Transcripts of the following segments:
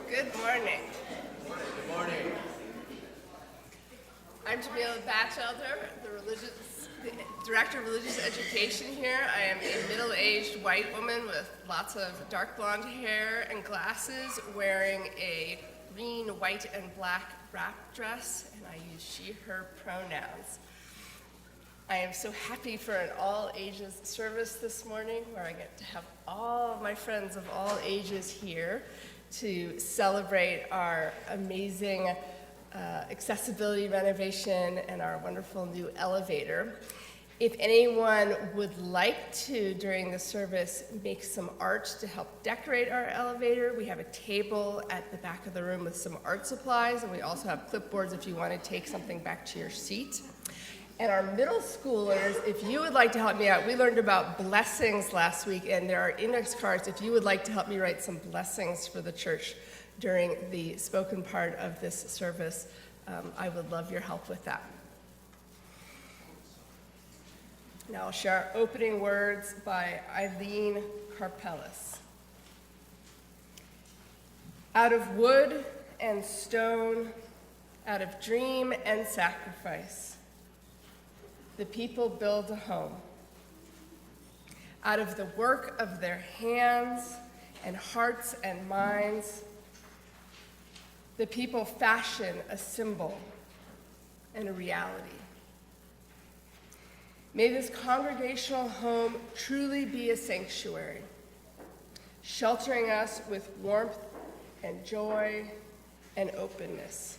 Good morning. Good morning. I'm Jamila Batchelder, the Director of Religious Education here. I am a middle-aged white woman with lots of dark blonde hair and glasses, wearing a green, white, and black wrap dress, and I use she, her pronouns. I am so happy for an all-ages service this morning, where I get to have all of my friends of all ages here to celebrate our amazing accessibility renovation and our wonderful new elevator. If anyone would like to, during the service, make some art to help decorate our elevator, we have a table at the back of the room with some art supplies, and we also have clipboards if you want to take something back to your seat. And our middle schoolers, if you would like to help me out, we learned about blessings last week, and there are index cards if you would like to help me write some blessings for the church during the spoken part of this service. I would love your help with that. Now I'll share our opening words by Eileen Karpelis. Out of wood and stone, out of dream and sacrifice, the people build a home. Out of the work of their hands and hearts and minds, the people fashion a symbol and a reality. May this congregational home truly be a sanctuary, sheltering us with warmth and joy and openness,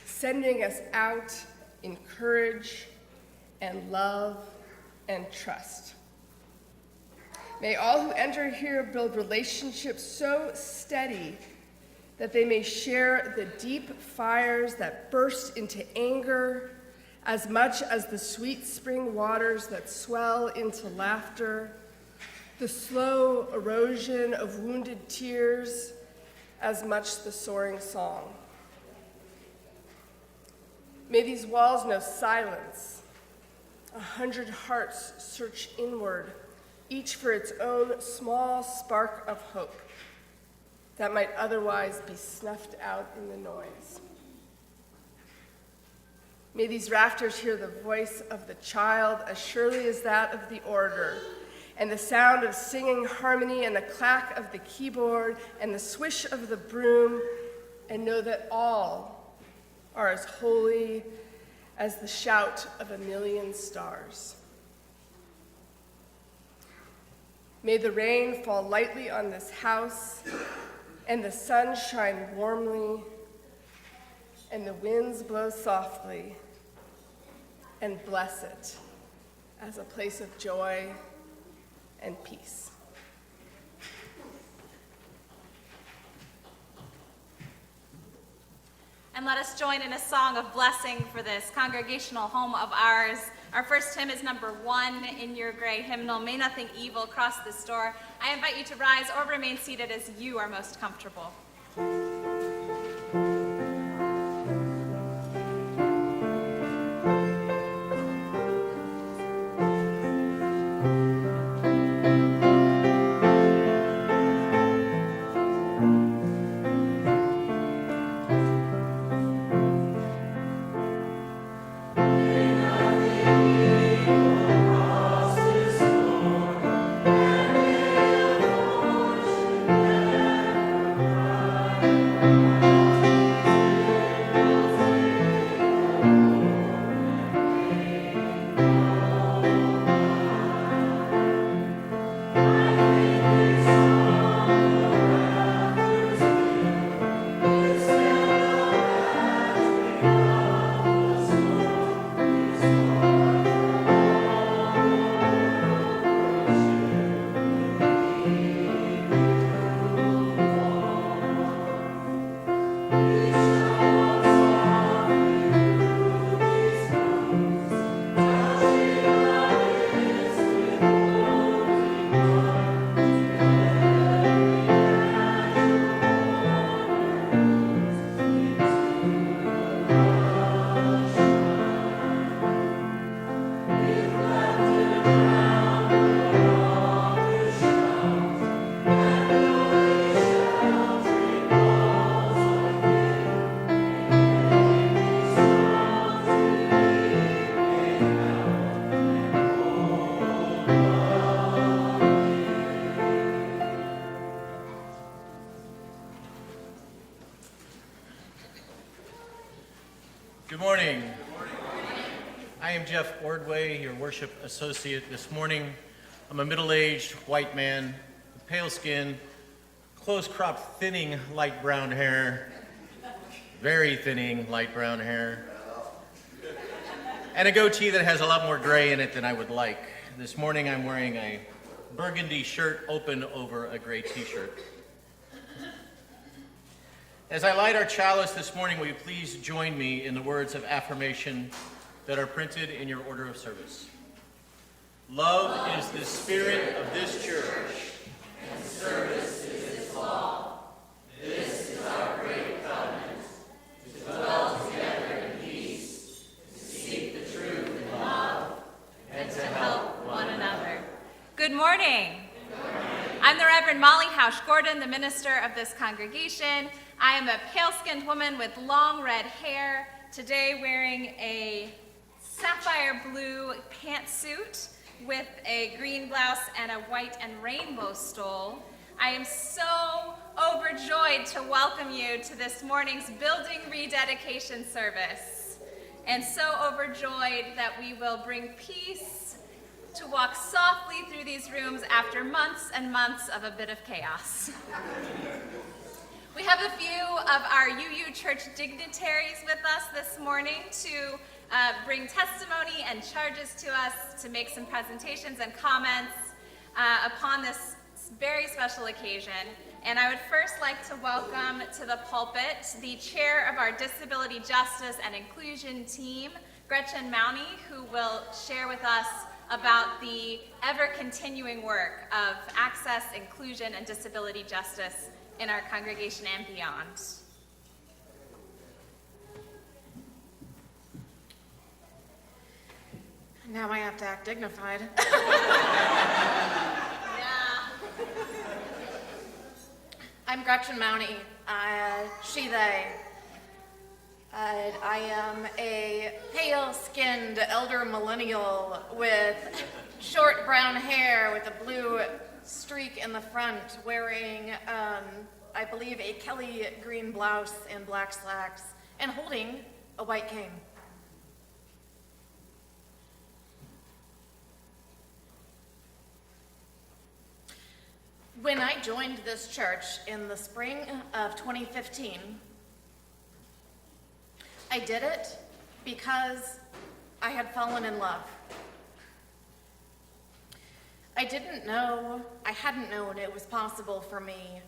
sending us out in courage and love and trust. May all who enter here build relationships so steady that they may share the deep fires that burst into anger as much as the sweet spring waters that swell into laughter, the slow erosion of wounded tears as much the soaring song. May these walls know silence. 100 hearts search inward, each for its own small spark of hope that might otherwise be snuffed out in the noise. May these rafters hear the voice of the child as surely as that of the orator, and the sound of singing harmony and the clack of the keyboard and the swish of the broom, and know that all are as holy as the shout of a million stars. May the rain fall lightly on this house, and the sun shine warmly, and the winds blow softly, and bless it as a place of joy and peace. And let us join in a song of blessing for this congregational home of ours. Our first hymn is number 1 in your gray hymnal, May Nothing Evil Cross This Door. I invite you to rise or remain seated as you are most comfortable. Good morning. I am Jeff Ordway, your worship associate this morning. I'm a middle-aged white man with pale skin, close-cropped, thinning light brown hair, very thinning light brown hair, and a goatee that has a lot more gray in it than I would like. This morning I'm wearing a burgundy shirt open over a gray t-shirt. As I light our chalice this morning, will you please join me in the words of affirmation that are printed in your order of service. Love is the spirit of this church, and service is its law. This is our great covenant, to dwell together in peace, to seek the truth in love, and to help one another. Good morning. I'm the Reverend Molly Hausch-Gordon, the minister of this congregation. I am a pale-skinned woman with long red hair, today wearing a sapphire blue pantsuit with a green blouse and a white and rainbow stole. I am so overjoyed to welcome you to this morning's building rededication service, and so overjoyed that we will bring peace to walk softly through these rooms after months and months of a bit of chaos. We have a few of our UU Church dignitaries with us this morning to bring testimony and charges to us, to make some presentations and comments upon this very special occasion. And I would first like to welcome to the pulpit the chair of our Disability Justice and Inclusion team, Gretchen Mowney, who will share with us about the ever-continuing work of access, inclusion, and disability justice in our congregation and beyond. Now I have to act dignified. Yeah. I'm Gretchen Mowney, she, they. I am a pale-skinned elder millennial with short brown hair with a blue streak in the front, wearing, I believe, a Kelly green blouse and black slacks, and holding a white cane. When I joined this church in the spring of 2015, I did it because I had fallen in love. I hadn't known it was possible for me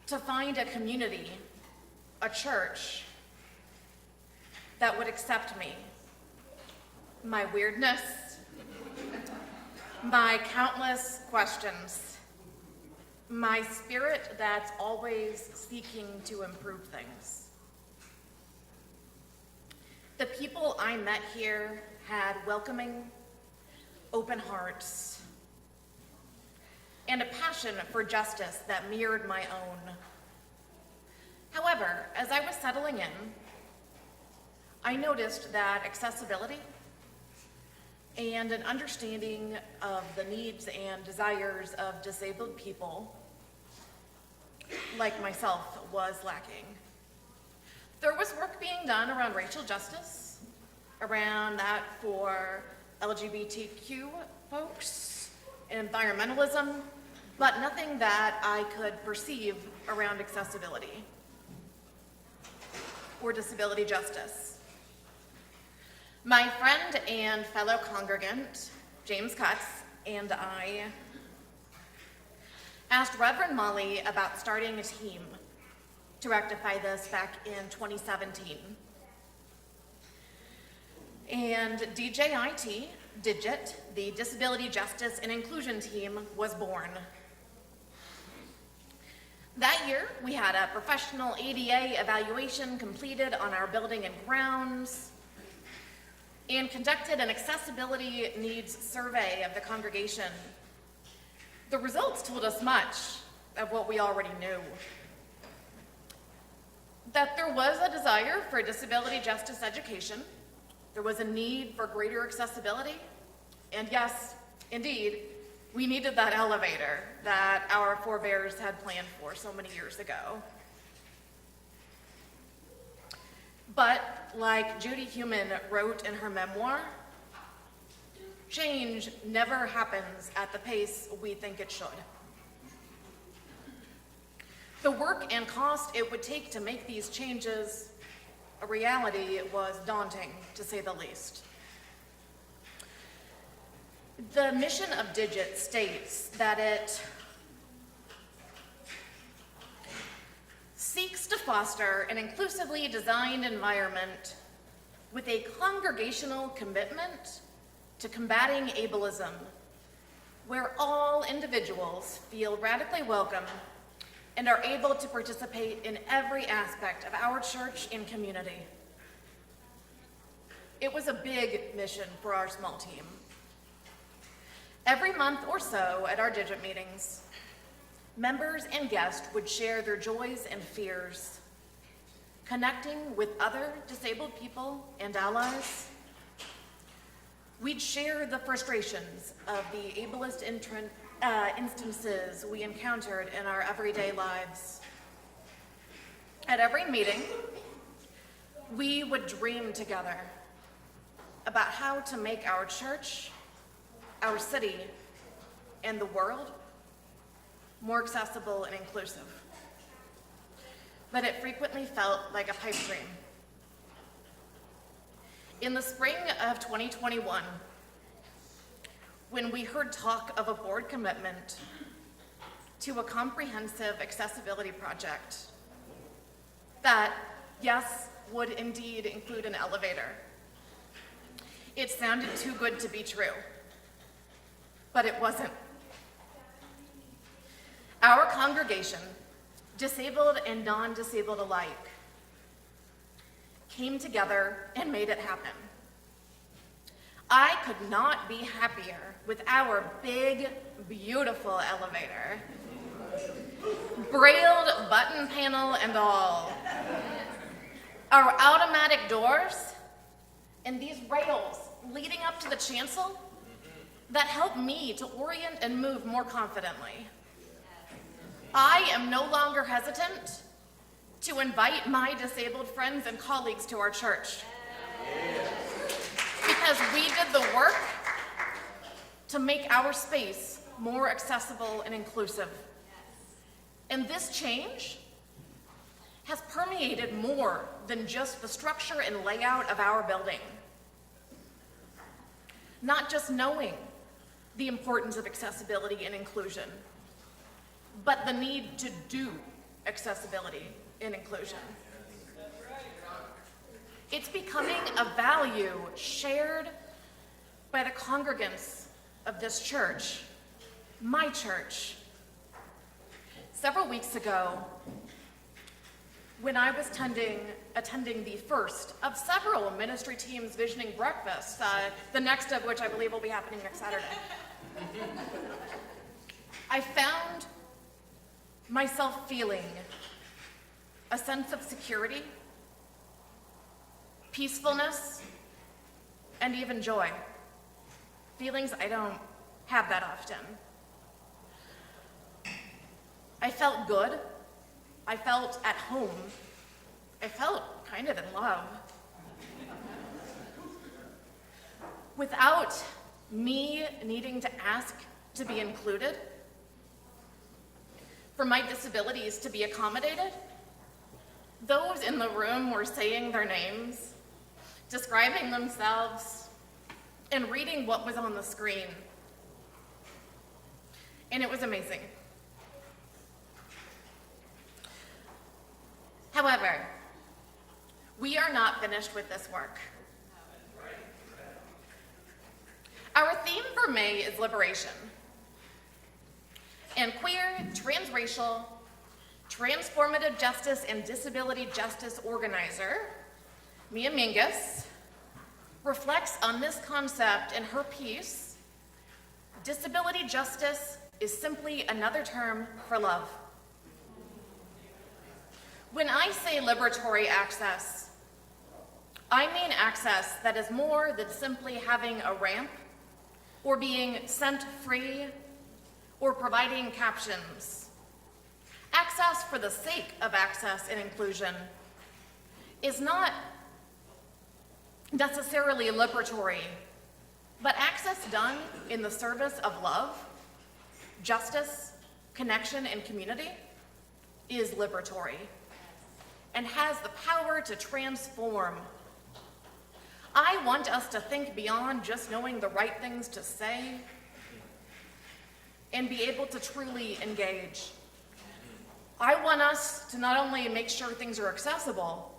to find a community, a church, that would accept me, my weirdness, my countless questions, my spirit that's always seeking to improve things. The people I met here had welcoming, open hearts, and a passion for justice that mirrored my own. However, as I was settling in, I noticed that accessibility and an understanding of the needs and desires of disabled people, like myself, was lacking. There was work being done around racial justice, around that for LGBTQ folks, environmentalism, but nothing that I could perceive around accessibility or disability justice. My friend and fellow congregant, James Cutts, and I asked Reverend Molly about starting a team to rectify this back in 2017. And DJIT, Digit, the Disability Justice and Inclusion Team, was born. That year, we had a professional ADA evaluation completed on our building and grounds, and conducted an accessibility needs survey of the congregation. The results told us much of what we already knew. That there was a desire for disability justice education, there was a need for greater accessibility, and yes, indeed, we needed that elevator that our forebears had planned for so many years ago. But like Judy Heumann wrote in her memoir, change never happens at the pace we think it should. The work and cost it would take to make these changes a reality was daunting, to say the least. The mission of Digit states that it seeks to foster an inclusively designed environment with a congregational commitment to combating ableism, where all individuals feel radically welcome and are able to participate in every aspect of our church and community. It was a big mission for our small team. Every month or so at our Digit meetings, members and guests would share their joys and fears, connecting with other disabled people and allies. We'd share the frustrations of the ableist instances we encountered in our everyday lives. At every meeting, we would dream together about how to make our church, our city, and the world more accessible and inclusive. But it frequently felt like a pipe dream. In the spring of 2021, when we heard talk of a board commitment to a comprehensive accessibility project that, yes, would indeed include an elevator, it sounded too good to be true, but it wasn't. Our congregation, disabled and non-disabled alike, came together and made it happen. I could not be happier with our big, beautiful elevator. Brailled button panel and all. Our automatic doors and these rails leading up to the chancel that help me to orient and move more confidently. I am no longer hesitant to invite my disabled friends and colleagues to our church. Because we did the work to make our space more accessible and inclusive. And this change has permeated more than just the structure and layout of our building. Not just knowing the importance of accessibility and inclusion, but the need to do accessibility and inclusion. It's becoming a value shared by the congregants of this church, my church. Several weeks ago, when I was attending the first of several ministry teams visioning breakfasts, the next of which I believe will be happening next Saturday, I found myself feeling a sense of security, peacefulness, and even joy. Feelings I don't have that often. I felt good. I felt at home. I felt kind of in love. Without me needing to ask to be included, for my disabilities to be accommodated, those in the room were saying their names, describing themselves, and reading what was on the screen. And it was amazing. However, we are not finished with this work. Our theme for May is liberation. And queer, transracial, transformative justice and disability justice organizer, Mia Mingus, reflects on this concept in her piece, Disability Justice is Simply Another Term for Love. When I say liberatory access, I mean access that is more than simply having a ramp or being scent free or providing captions. Access for the sake of access and inclusion is not necessarily liberatory, but access done in the service of love, justice, connection, and community is liberatory and has the power to transform. I want us to think beyond just knowing the right things to say and be able to truly engage. I want us to not only make sure things are accessible,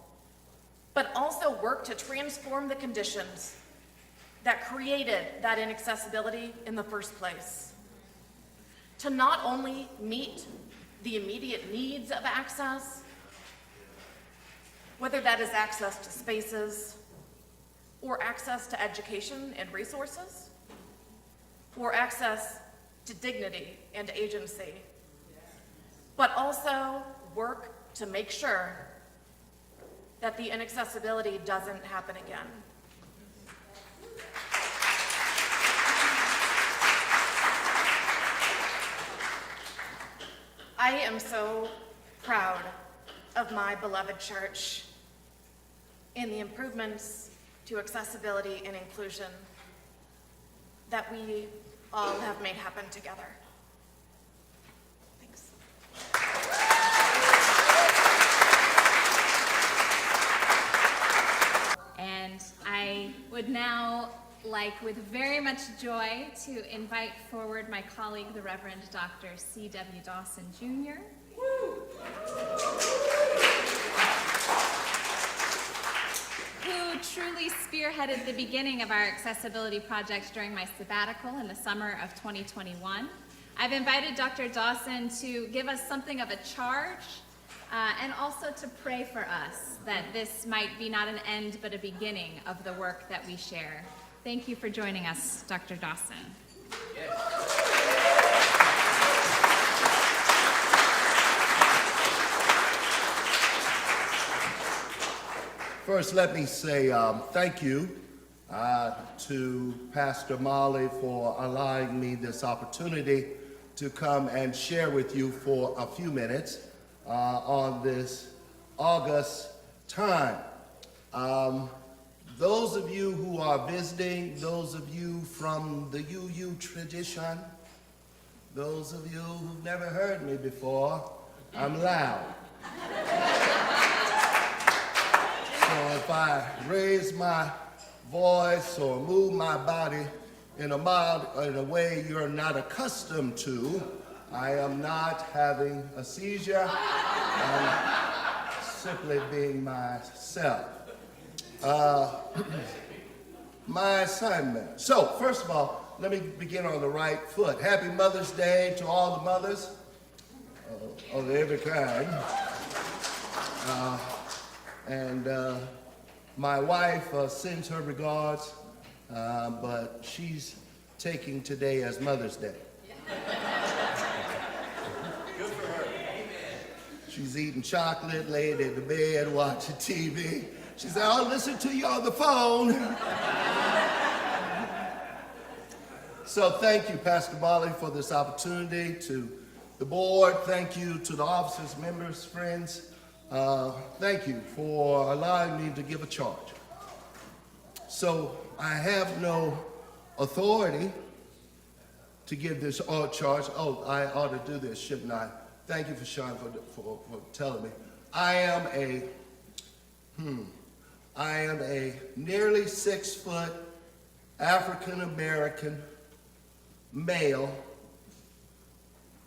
but also work to transform the conditions that created that inaccessibility in the first place. To not only meet the immediate needs of access, whether that is access to spaces, or access to education and resources, or access to dignity and agency, but also work to make sure that the inaccessibility doesn't happen again. I am so proud of my beloved church and the improvements to accessibility and inclusion that we all have made happen together. Thanks. And I would now like, with very much joy, to invite forward my colleague, the Reverend Dr. C.W. Dawson, Jr. Who truly spearheaded the beginning of our accessibility project during my sabbatical in the summer of 2021. I've invited Dr. Dawson to give us something of a charge and also to pray for us that this might be not an end but a beginning of the work that we share. Thank you for joining us, Dr. Dawson. First, let me say thank you to Pastor Molly for allowing me this opportunity to come and share with you for a few minutes on this August time. Those of you who are visiting, those of you from the UU tradition, those of you who've never heard me before, I'm loud. So if I raise my voice or move my body in a way you're not accustomed to, I am not having a seizure. I'm simply being myself. My assignment. So, first of all, let me begin on the right foot. Happy Mother's Day to all the mothers of every kind. My wife sends her regards, but she's taking today as Mother's Day. Good for her. She's eating chocolate, laid in the bed, watching TV. She said, I'll listen to you on the phone. So thank you, Pastor Molly, for this opportunity. To the board, thank you to the officers, members, friends. Thank you for allowing me to give a charge. So I have no authority to give this charge. Oh, I ought to do this, shouldn't I? Thank you for Sean for telling me. I am a nearly 6 foot African-American male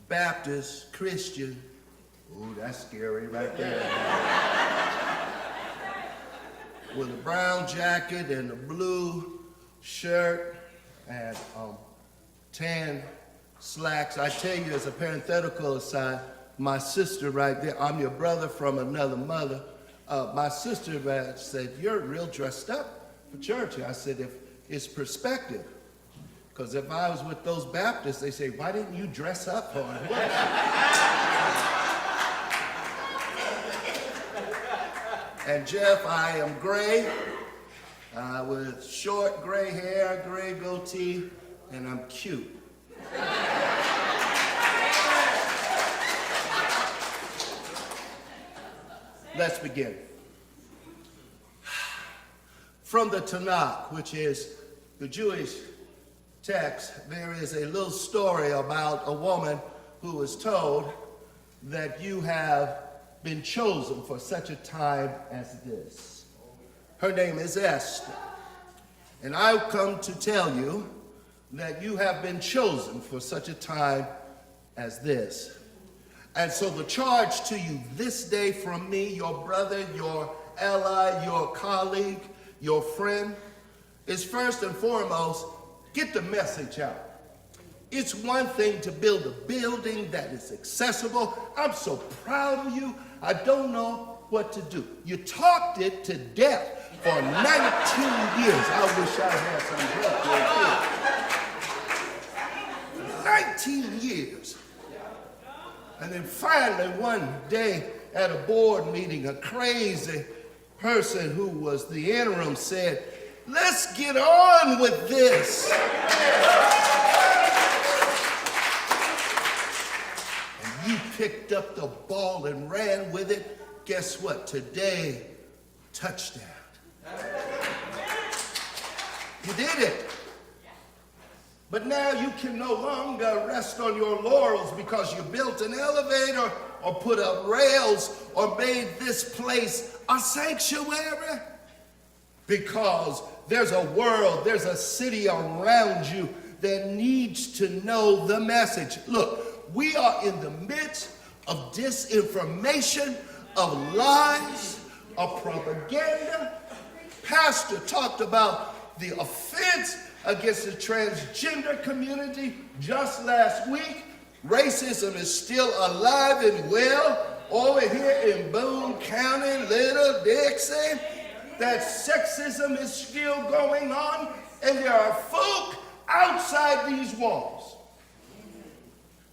Baptist Christian. Ooh, that's scary right there. With a brown jacket and a blue shirt and tan slacks. I tell you, as a parenthetical aside, my sister right there, I'm your brother from another mother. My sister said, you're real dressed up for church. I said, if it's perspective. Because if I was with those Baptists, they say, why didn't you dress up for it? And Jeff, I am gray, with short gray hair, gray goatee, and I'm cute. Let's begin. from the Tanakh, which is the Jewish text, there is a little story about a woman who was told that you have been chosen for such a time as this. Her name is Esther. And I've come to tell you that you have been chosen for such a time as this. And so the charge to you this day from me, your brother, your ally, your colleague, your friend, is first and foremost, get the message out. It's one thing to build a building that is accessible. I'm so proud of you. I don't know what to do. You talked it to death for 19 years. I wish I had some help here. 19 years. And then finally one day at a board meeting, a crazy person who was the interim said, let's get on with this. And you picked up the ball and ran with it. Guess what? Today, touchdown. You did it. But now you can no longer rest on your laurels because you built an elevator or put up rails or made this place a sanctuary. Because there's a world, there's a city around you that needs to know the message. Look, we are in the midst of disinformation, of lies, of propaganda. Pastor talked about the offense against the transgender community just last week. Racism is still alive and well over here in Boone County, Little Dixie. That sexism is still going on, and there are folk outside these walls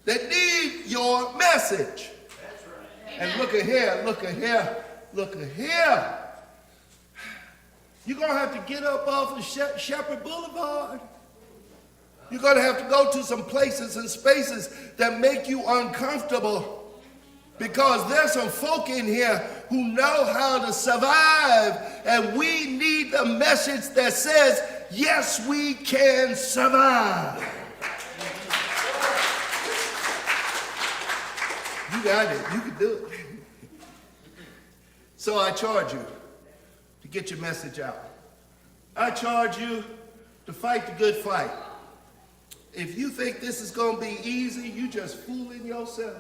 that need your message. And look at here, look at here, look at here. You're going to have to get up off of Shepherd Boulevard. You're going to have to go to some places and spaces that make you uncomfortable, because there's some folk in here who know how to survive, and we need the message that says, yes, we can survive. You got it. You can do it. So I charge you to get your message out. I charge you to fight the good fight. If you think this is going to be easy, you just fooling yourself.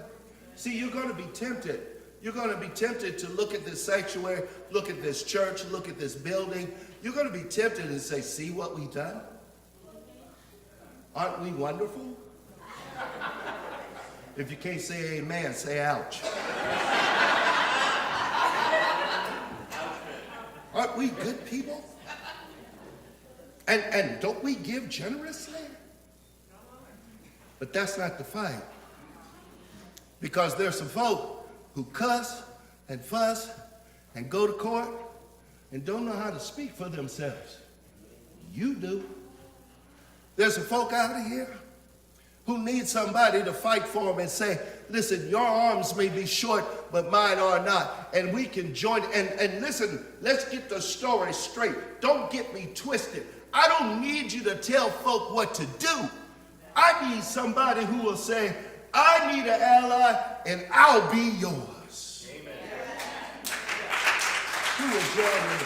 See, you're going to be tempted. You're going to be tempted to look at this sanctuary, look at this church, look at this building. You're going to be tempted and say, see what we've done? Aren't we wonderful? If you can't say amen, say ouch. Aren't we good people? And don't we give generously? But that's not the fight. Because there's some folk who cuss and fuss and go to court and don't know how to speak for themselves. You do. There's some folk out here who need somebody to fight for them and say, listen, your arms may be short, but mine are not. And we can join. And listen, let's get the story straight. Don't get me twisted. I don't need you to tell folk what to do. I need somebody who will say, I need an ally, and I'll be yours. Amen. Who will join me?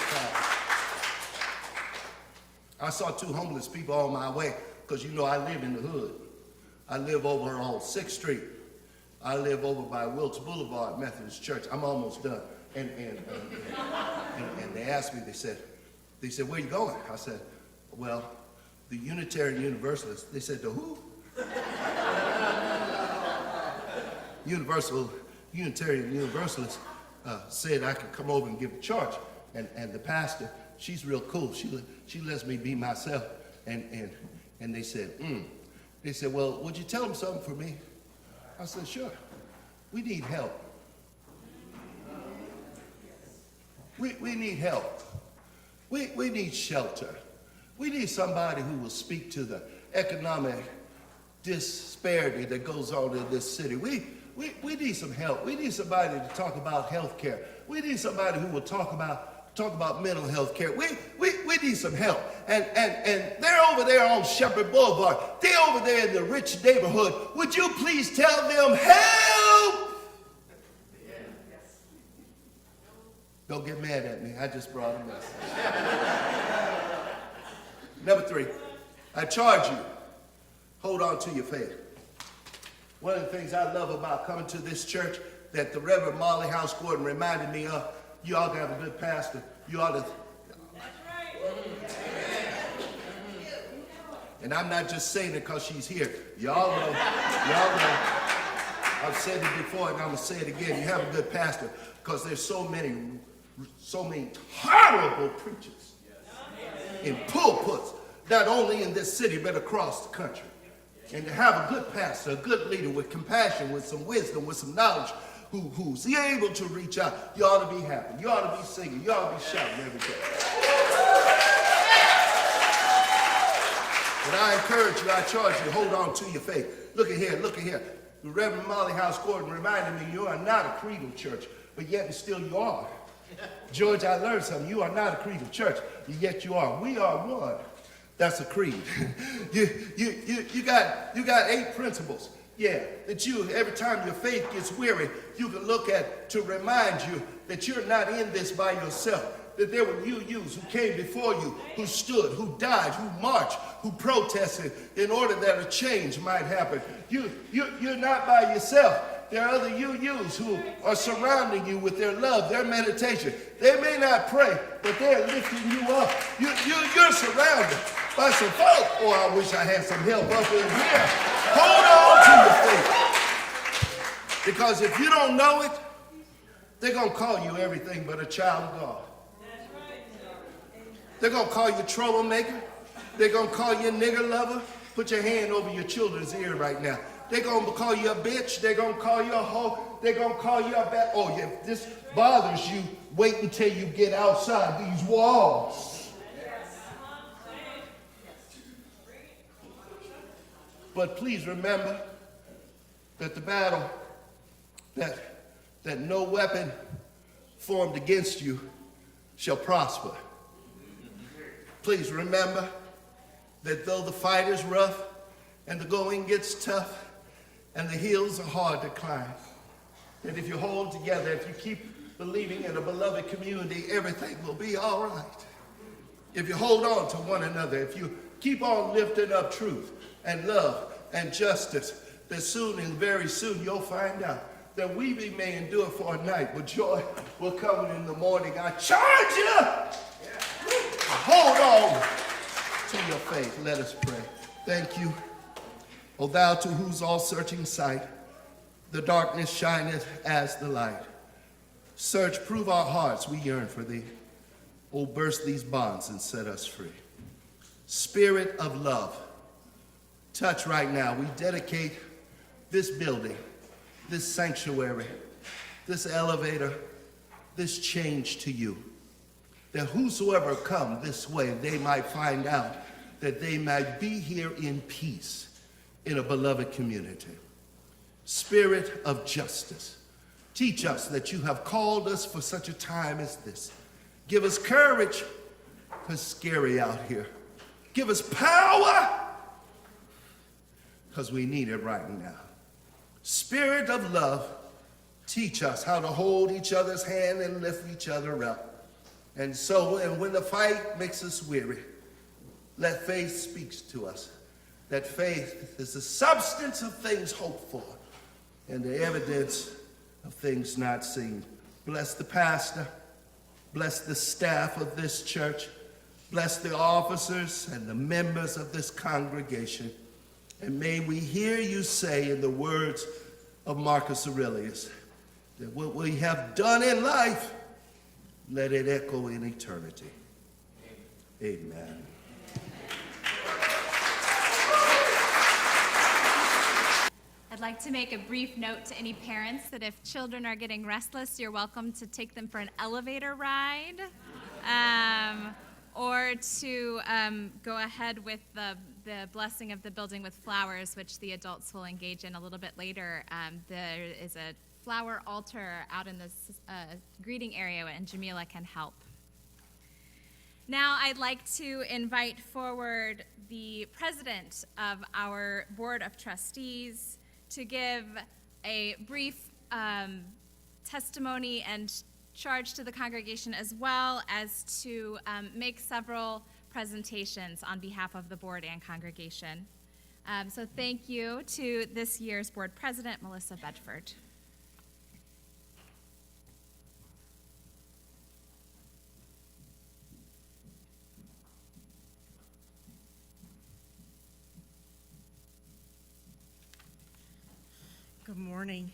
I saw two homeless people on my way, because you know I live in the hood. I live over on 6th Street. I live over by Wilkes Boulevard Methodist Church. I'm almost done. And they asked me, they said, where you going? I said, well, the Unitarian Universalist. They said, the who? Unitarian Universalist said I could come over and give a charge. And the pastor, she's real cool. She lets me be myself. And they said, well, would you tell them something for me? I said, sure. We need help. We need help. We need shelter. We need somebody who will speak to the economic disparity that goes on in this city. We need some help. We need somebody to talk about health care. We need somebody who will talk about talk about mental health care. We need some help. And they're over there on Shepherd Boulevard. They're over there in the rich neighborhood. Would you please tell them, help? Don't get mad at me. I just brought a message. Number 3, I charge you, hold on to your faith. One of the things I love about coming to this church that the Reverend Molly House Gordon reminded me of, you all got a good pastor. You ought to. And I'm not just saying it because she's here. Y'all know. I've said it before and I'm going to say it again. You have a good pastor because there's so many horrible preachers in pulpits, not only in this city but across the country. And to have a good pastor, a good leader with compassion, with some wisdom, with some knowledge, who's able to reach out, you ought to be happy. You ought to be singing. You ought to be shouting every day. But I encourage you, I charge you, hold on to your faith. Look at here, look at here. The Reverend Molly House Gordon reminded me you are not a creedal church, but yet and still you are. George, I learned something. You are not a creedal church, yet you are. We are one. That's a creed. You got 8 principles. Yeah, that you, every time your faith gets weary, you can look at to remind you that you're not in this by yourself. That there were UUs who came before you, who stood, who died, who marched, who protested in order that a change might happen. You're not by yourself. There are other UUs who are surrounding you with their love, their meditation. They may not pray, but they're lifting you up. You're surrounded by some folk. Oh, I wish I had some help up in here. Hold on to your faith. Because if you don't know it, they're going to call you everything but a child of God. They're going to call you troublemaker. They're going to call you a nigger lover. Put your hand over your children's ear right now. They're going to call you a bitch. They're going to call you a hoe. They're going to call you a bad. Oh, if this bothers you, wait until you get outside these walls. But please remember that the battle, that no weapon formed against you shall prosper. Please remember that though the fight is rough and the going gets tough and the hills are hard to climb, that if you hold together, if you keep believing in a beloved community, everything will be all right. If you hold on to one another, if you keep on lifting up truth and love and justice, that soon and very soon you'll find out that weeping may endure for a night, but joy will come in the morning. I charge you! Hold on to your faith. Let us pray. Thank you. O thou to whose all-searching sight the darkness shineth as the light. Search, prove our hearts, we yearn for thee. O burst these bonds and set us free. Spirit of love, touch right now. We dedicate this building, this sanctuary, this elevator, this change to you. That whosoever come this way, they might find out that they might be here in peace in a beloved community. Spirit of justice, teach us that you have called us for such a time as this. Give us courage, because it's scary out here. Give us power, because we need it right now. Spirit of love, teach us how to hold each other's hand and lift each other up. And when the fight makes us weary, let faith speak to us. That faith is the substance of things hoped for and the evidence of things not seen. Bless the pastor. Bless the staff of this church. Bless the officers and the members of this congregation. And may we hear you say in the words of Marcus Aurelius, that what we have done in life, let it echo in eternity. Amen. I'd like to make a brief note to any parents that if children are getting restless, you're welcome to take them for an elevator ride, or to go ahead with the blessing of the building with flowers, which the adults will engage in a little bit later. There is a flower altar out in this greeting area, and Jamila can help. Now I'd like to invite forward the president of our Board of Trustees to give a brief testimony and charge to the congregation, as well as to make several presentations on behalf of the board and congregation. So thank you to this year's board president, Melissa Bedford. Good morning.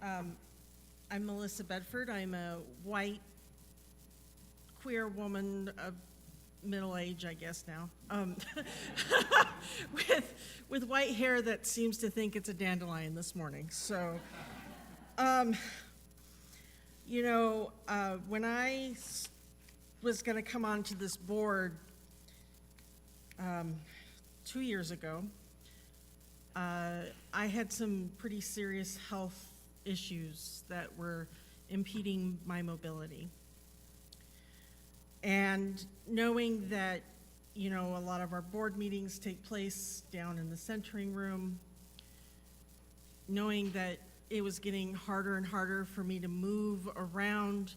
I'm Melissa Bedford. I'm a white, queer woman of middle age, I guess now, with white hair that seems to think it's a dandelion this morning. So, when I was going to come onto this board 2 years ago, I had some pretty serious health issues that were impeding my mobility. And knowing that, a lot of our board meetings take place down in the centering room, knowing that it was getting harder and harder for me to move around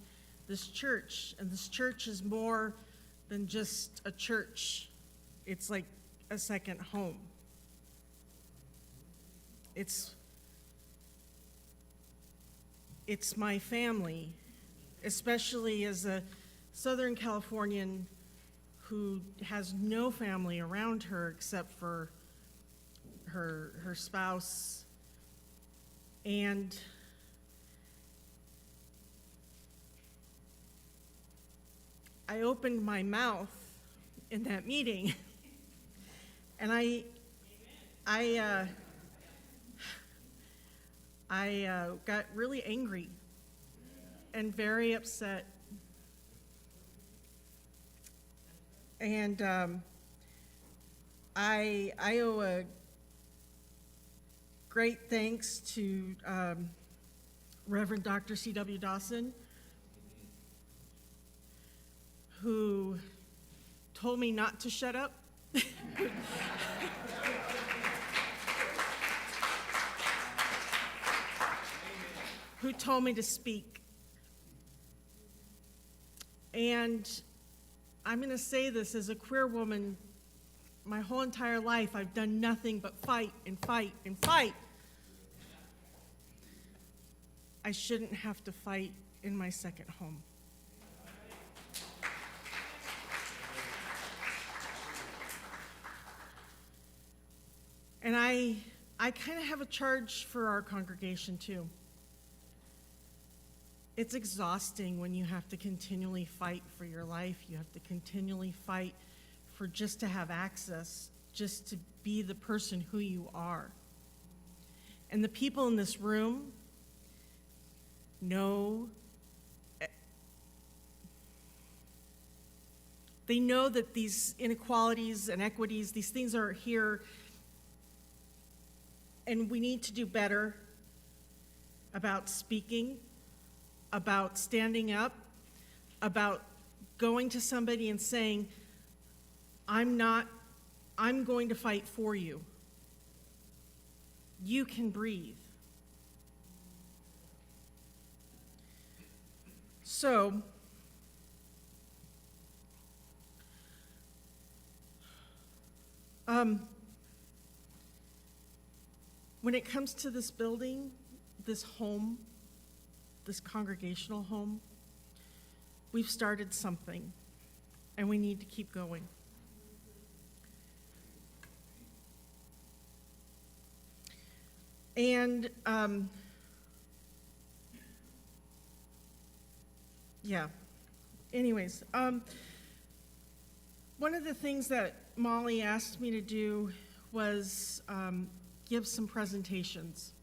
this church, and this church is more than just a church. It's like a second home. It's my family, especially as a Southern Californian who has no family around her except for her spouse. And I opened my mouth in that meeting, and I got really angry and very upset. And I owe a great thanks to Reverend Dr. C.W. Dawson, who told me not to shut up. Who told me to speak. And I'm going to say this as a queer woman, my whole entire life I've done nothing but fight and fight and fight. I shouldn't have to fight in my second home. And I kind of have a charge for our congregation too. It's exhausting when you have to continually fight for your life. You have to continually fight for just to have access, just to be the person who you are. And the people in this room know, they know that these inequalities and equities, these things are here, and we need to do better about speaking, about standing up, about going to somebody and saying, I'm going to fight for you. You can breathe. So, when it comes to this building, this home, this congregational home, we've started something, and we need to keep going. And anyways, one of the things that Molly asked me to do was give some presentations.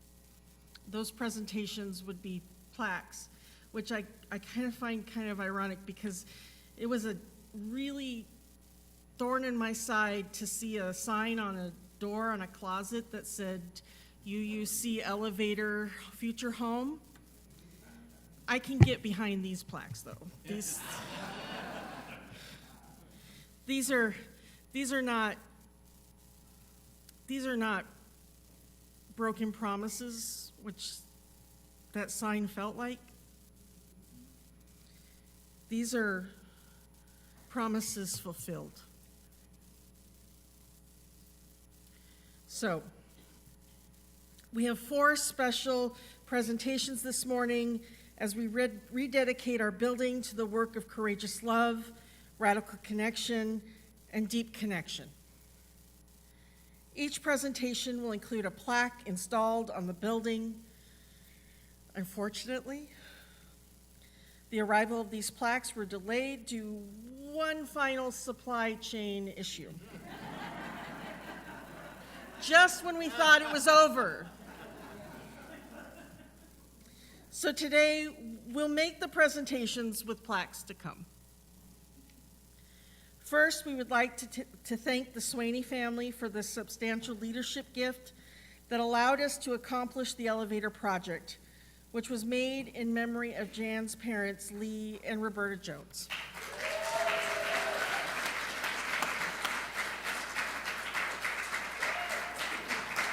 Those presentations would be plaques, which I kind of find kind of ironic, because it was a really thorn in my side to see a sign on a door on a closet that said UUCC elevator future home. I can get behind these plaques though. These are not broken promises, which that sign felt like. These are promises fulfilled. So, we have 4 special presentations this morning as we rededicate our building to the work of courageous love, radical connection, and deep connection. Each presentation will include a plaque installed on the building. Unfortunately, the arrival of these plaques were delayed due to one final supply chain issue. Just when we thought it was over. So today, we'll make the presentations with plaques to come. First, we would like to thank the Swaney family for this substantial leadership gift that allowed us to accomplish the elevator project, which was made in memory of Jan's parents, Lee and Roberta Jones.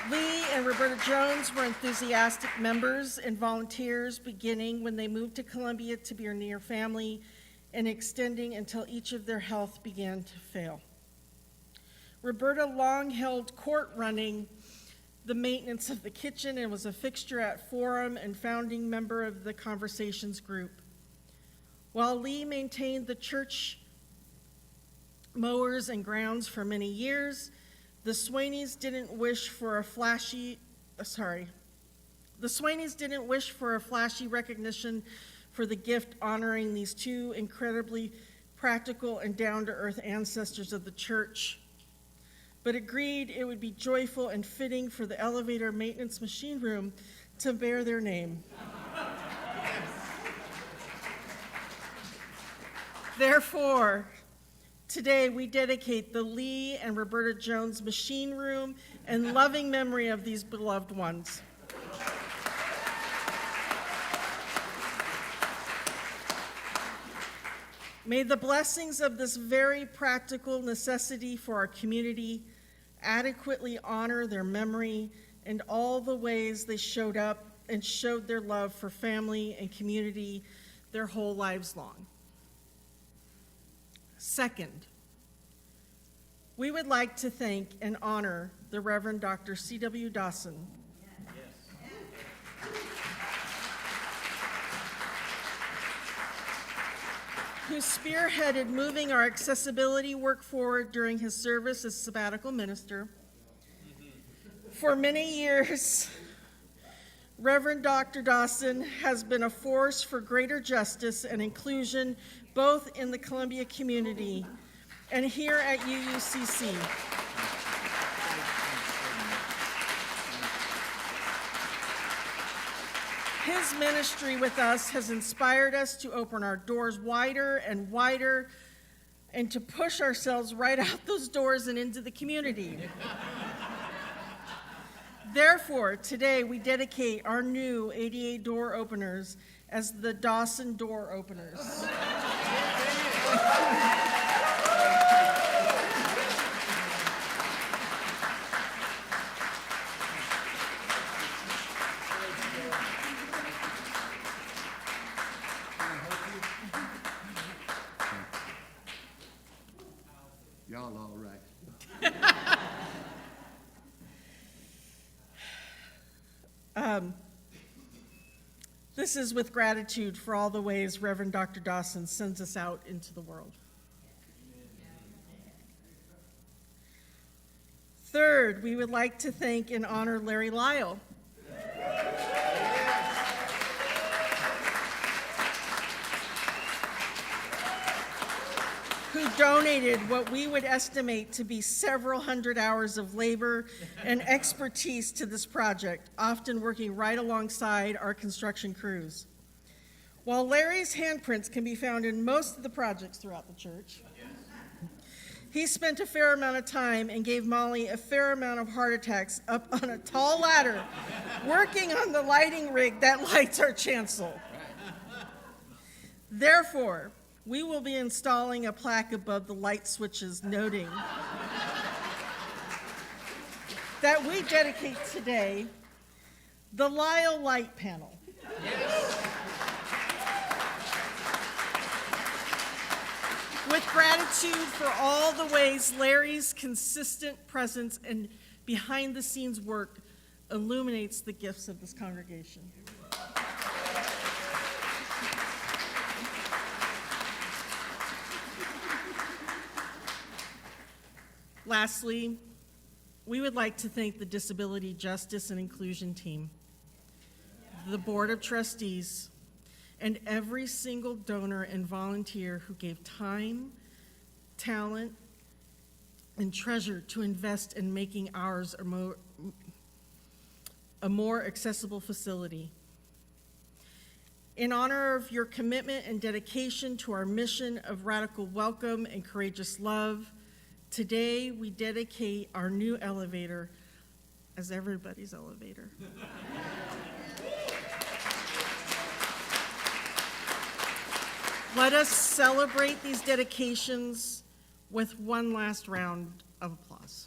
Lee and Roberta Jones were enthusiastic members and volunteers beginning when they moved to Columbia to be near family and extending until each of their health began to fail. Roberta long held court running the maintenance of the kitchen and was a fixture at Forum and founding member of the Conversations group. While Lee maintained the church mowers and grounds for many years, the Swaneys didn't wish for a flashy recognition for the gift honoring these 2 incredibly practical and down-to-earth ancestors of the church, but agreed it would be joyful and fitting for the elevator maintenance machine room to bear their name. Therefore, today we dedicate the Lee and Roberta Jones machine room in loving memory of these beloved ones. May the blessings of this very practical necessity for our community adequately honor their memory and all the ways they showed up and showed their love for family and community their whole lives long. Second, we would like to thank and honor the Reverend Dr. C.W. Dawson. Who spearheaded moving our accessibility work forward during his service as sabbatical minister. For many years, Reverend Dr. Dawson has been a force for greater justice and inclusion both in the Columbia community and here at UUCC. His ministry with us has inspired us to open our doors wider and wider and to push ourselves right out those doors and into the community. Therefore, today we dedicate our new ADA door openers as the Dawson door openers. Y'all all right. This is with gratitude for all the ways Reverend Dr. Dawson sends us out into the world. Third, we would like to thank and honor Larry Lyle. Who donated what we would estimate to be several hundred hours of labor and expertise to this project, often working right alongside our construction crews. While Larry's handprints can be found in most of the projects throughout the church, he spent a fair amount of time and gave Molly a fair amount of heart attacks up on a tall ladder, working on the lighting rig that lights our chancel. Therefore, we will be installing a plaque above the light switches noting that we dedicate today the Lyle light panel. With gratitude for all the ways Larry's consistent presence and behind-the-scenes work illuminates the gifts of this congregation. Lastly, we would like to thank the Disability Justice and Inclusion Team, the Board of Trustees, and every single donor and volunteer who gave time, talent, and treasure to invest in making ours a more accessible facility. In honor of your commitment and dedication to our mission of radical welcome and courageous love, today we dedicate our new elevator as everybody's elevator. Let us celebrate these dedications with one last round of applause.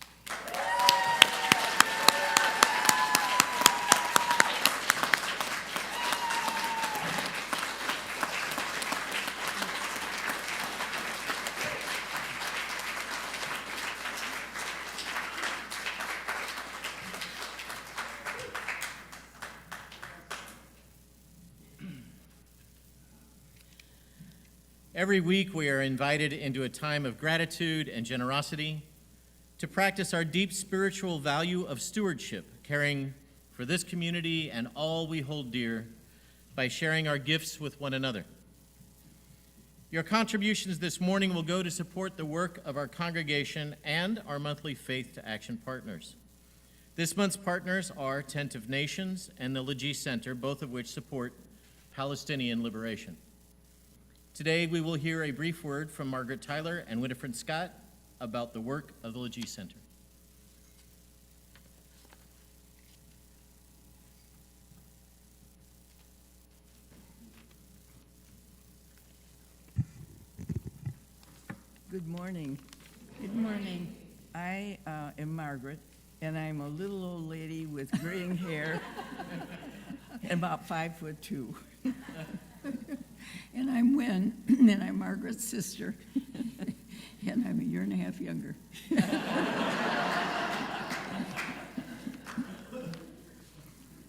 Every week, we are invited into a time of gratitude and generosity to practice our deep spiritual value of stewardship, caring for this community and all we hold dear by sharing our gifts with one another. Your contributions this morning will go to support the work of our congregation and our monthly Faith to Action partners. This month's partners are Tent of Nations and the Legee Center, both of which support Palestinian liberation. Today, we will hear a brief word from Margaret Tyler and Winifred Scott about the work of the Legee Center. Good morning. Good morning. I am Margaret, and I'm a little old lady with graying hair and about 5'2". And I'm Wynn, and I'm Margaret's sister, and I'm a year and a half younger.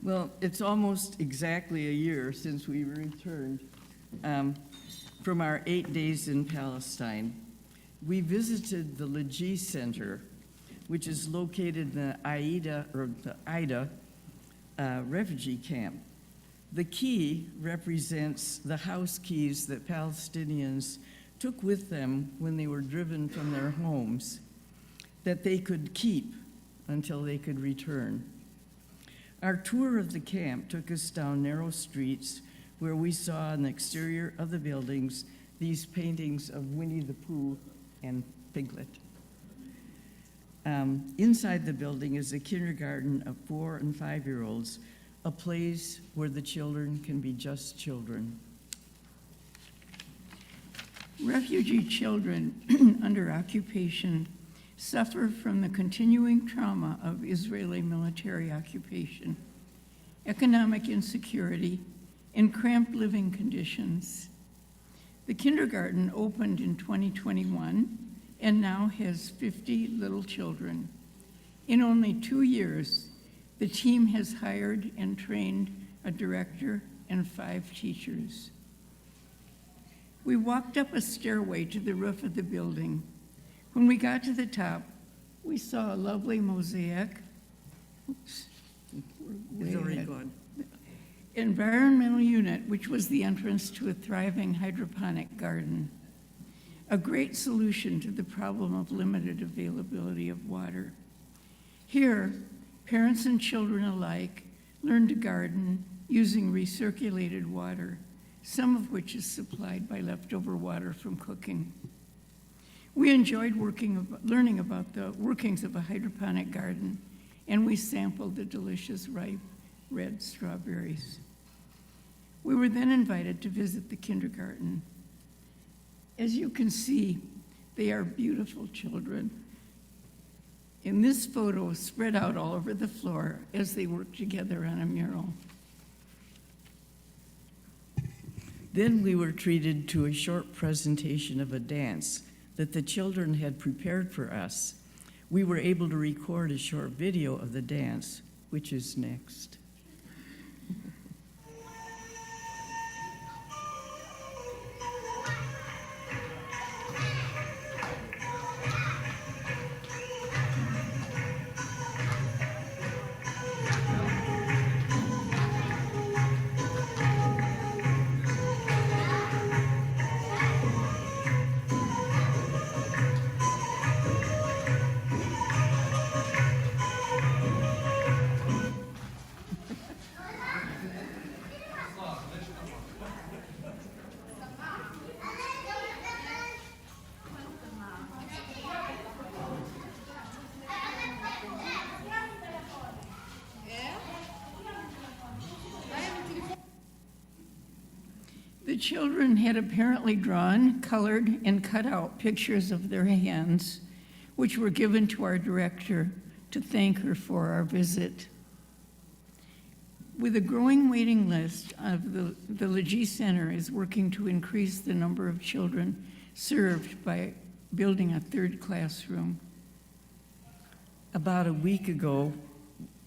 Well, it's almost exactly a year since we returned from our 8 days in Palestine. We visited the Legee Center, which is located in the Ida refugee camp. The key represents the house keys that Palestinians took with them when they were driven from their homes, that they could keep until they could return. Our tour of the camp took us down narrow streets where we saw on the exterior of the buildings these paintings of Winnie the Pooh and Piglet. Inside the building is a kindergarten of 4- and 5-year-olds, a place where the children can be just children. Refugee children under occupation suffer from the continuing trauma of Israeli military occupation, economic insecurity, and cramped living conditions. The kindergarten opened in 2021 and now has 50 little children. In only 2 years, the team has hired and trained a director and 5 teachers. We walked up a stairway to the roof of the building. When we got to the top, we saw a lovely mosaic. Oops, we're way ahead. Environmental unit, which was the entrance to a thriving hydroponic garden. A great solution to the problem of limited availability of water. Here, parents and children alike learn to garden using recirculated water, some of which is supplied by leftover water from cooking. We enjoyed learning about the workings of a hydroponic garden, and we sampled the delicious ripe red strawberries. We were then invited to visit the kindergarten. As you can see, they are beautiful children. In this photo, spread out all over the floor as they work together on a mural. Then we were treated to a short presentation of a dance that the children had prepared for us. We were able to record a short video of the dance, which is next. The children had apparently drawn, colored, and cut out pictures of their hands, which were given to our director to thank her for our visit. With a growing waiting list, the Legee Center is working to increase the number of children served by building a third classroom. About a week ago,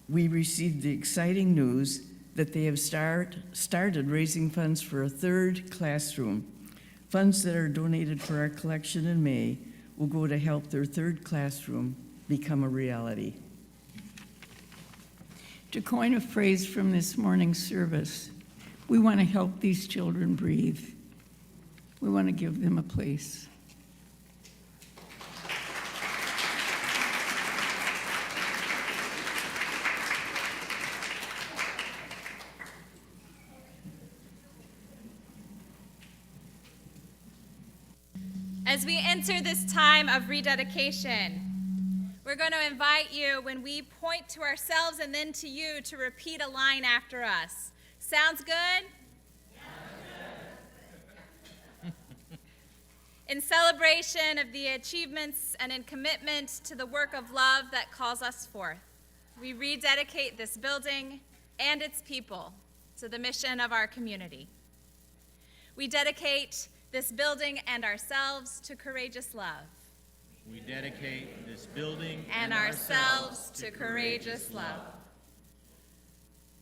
we received the exciting news that they have started raising funds for a third classroom. Funds that are donated for our collection in May will go to help their third classroom become a reality. To coin a phrase from this morning's service, we want to help these children breathe. We want to give them a place. As we enter this time of rededication, we're going to invite you, when we point to ourselves and then to you, to repeat a line after us. Sounds good? In celebration of the achievements and in commitment to the work of love that calls us forth, we rededicate this building and its people to the mission of our community. We dedicate this building and ourselves to courageous love. We dedicate this building And ourselves to courageous love.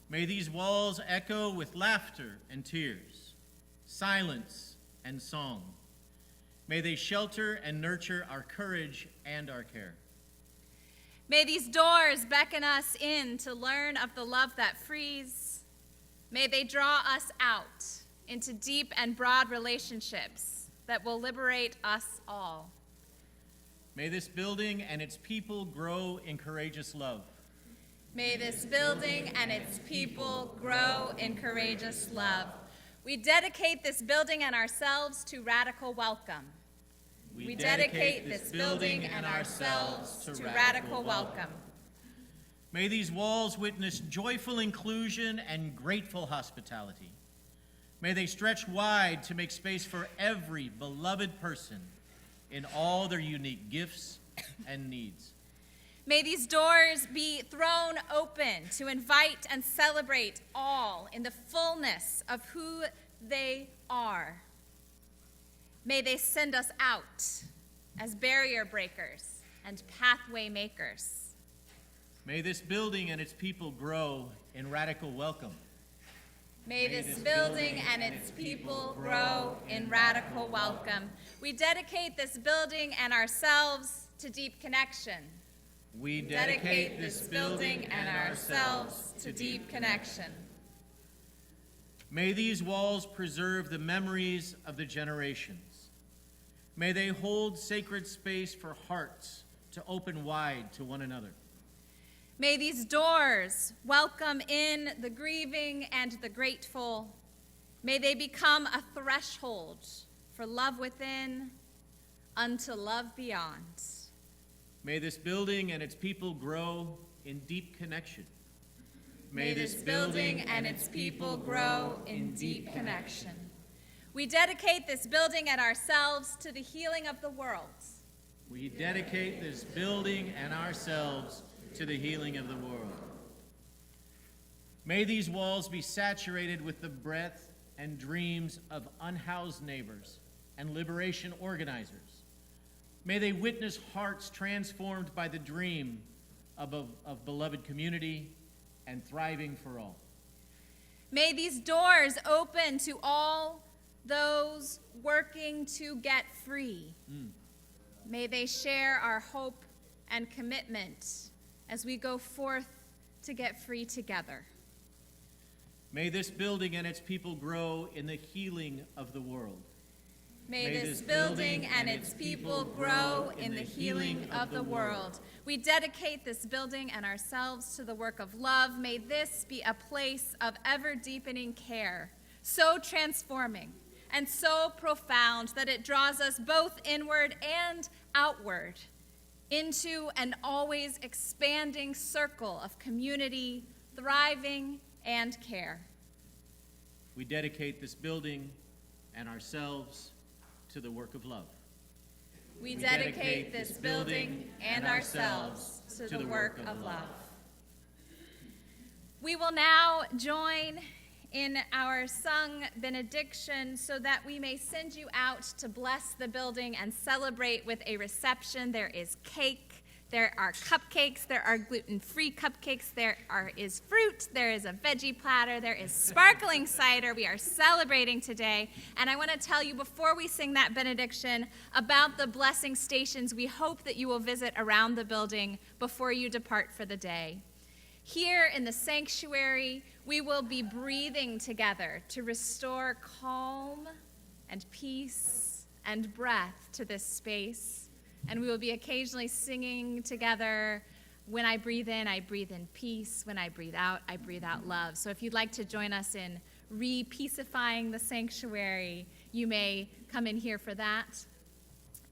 May these walls echo with laughter and tears, silence and song. May they shelter and nurture our courage and our care. May these doors beckon us in to learn of the love that frees. May they draw us out into deep and broad relationships that will liberate us all. May this building and its people grow in courageous love. May this building and its people grow in courageous love. We dedicate this building and ourselves to radical welcome. We dedicate this building and ourselves to radical welcome. May these walls witness joyful inclusion and grateful hospitality. May they stretch wide to make space for every beloved person in all their unique gifts and needs. May these doors be thrown open to invite and celebrate all in the fullness of who they are. May they send us out as barrier breakers and pathway makers. May this building and its people grow in radical welcome. May this building and its people grow in radical welcome. We dedicate this building and ourselves to deep connection. We dedicate this building and ourselves to deep connection. May these walls preserve the memories of the generations. May they hold sacred space for hearts to open wide to one another. May these doors welcome in the grieving and the grateful. May they become a threshold for love within unto love beyond. May this building and its people grow in deep connection. May this building and its people grow in deep connection. We dedicate this building and ourselves to the healing of the world. We dedicate this building and ourselves to the healing of the world. May these walls be saturated with the breath and dreams of unhoused neighbors and liberation organizers. May they witness hearts transformed by the dream of beloved community and thriving for all. May these doors open to all those working to get free. May they share our hope and commitment as we go forth to get free together. May this building and its people grow in the healing of the world. May this building and its people grow in the healing of the world. We dedicate this building and ourselves to the work of love. May this be a place of ever-deepening care, so transforming and so profound that it draws us both inward and outward into an always expanding circle of community, thriving, and care. We dedicate this building and ourselves to the work of love. We dedicate this building and ourselves to the work of love. We will now join in our sung benediction so that we may send you out to bless the building and celebrate with a reception. There is cake. There are cupcakes, there are gluten-free cupcakes, there is fruit, there is a veggie platter, there is sparkling cider. We are celebrating today. And I want to tell you before we sing that benediction about the blessing stations we hope that you will visit around the building before you depart for the day. Here in the sanctuary, we will be breathing together to restore calm and peace and breath to this space. And we will be occasionally singing together, when I breathe in peace. When I breathe out love. So if you'd like to join us in re-peacifying the sanctuary, you may come in here for that.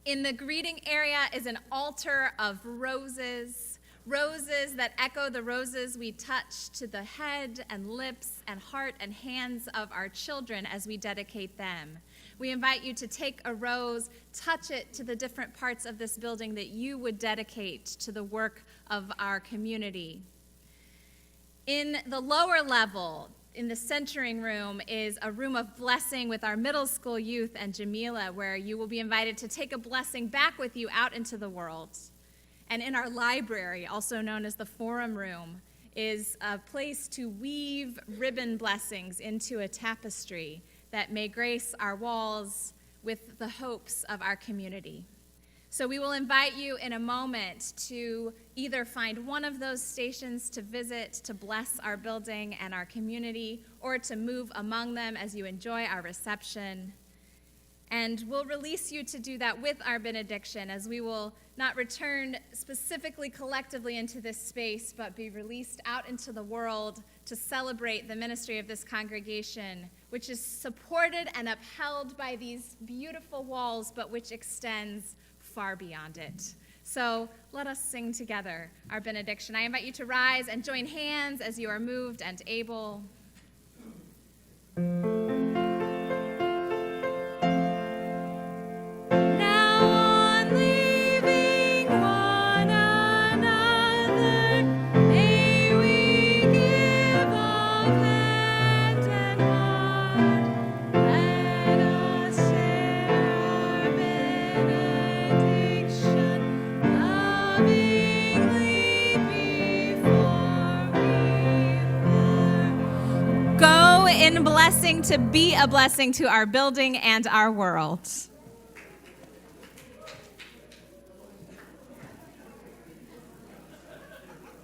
In the greeting area is an altar of roses, roses that echo the roses we touch to the head and lips and heart and hands of our children as we dedicate them. We invite you to take a rose, touch it to the different parts of this building that you would dedicate to the work of our community. In the lower level, in the centering room, is a room of blessing with our middle school youth and Jamila, where you will be invited to take a blessing back with you out into the world. And in our library, also known as the forum room, is a place to weave ribbon blessings into a tapestry that may grace our walls with the hopes of our community. So we will invite you in a moment to either find one of those stations to visit, to bless our building and our community, or to move among them as you enjoy our reception. And we'll release you to do that with our benediction, as we will not return specifically collectively into this space, but be released out into the world to celebrate the ministry of this congregation, which is supported and upheld by these beautiful walls, but which extends far beyond it. So let us sing together our benediction. I invite you to rise and join hands as you are moved and able. In blessing to be a blessing to our building and our world.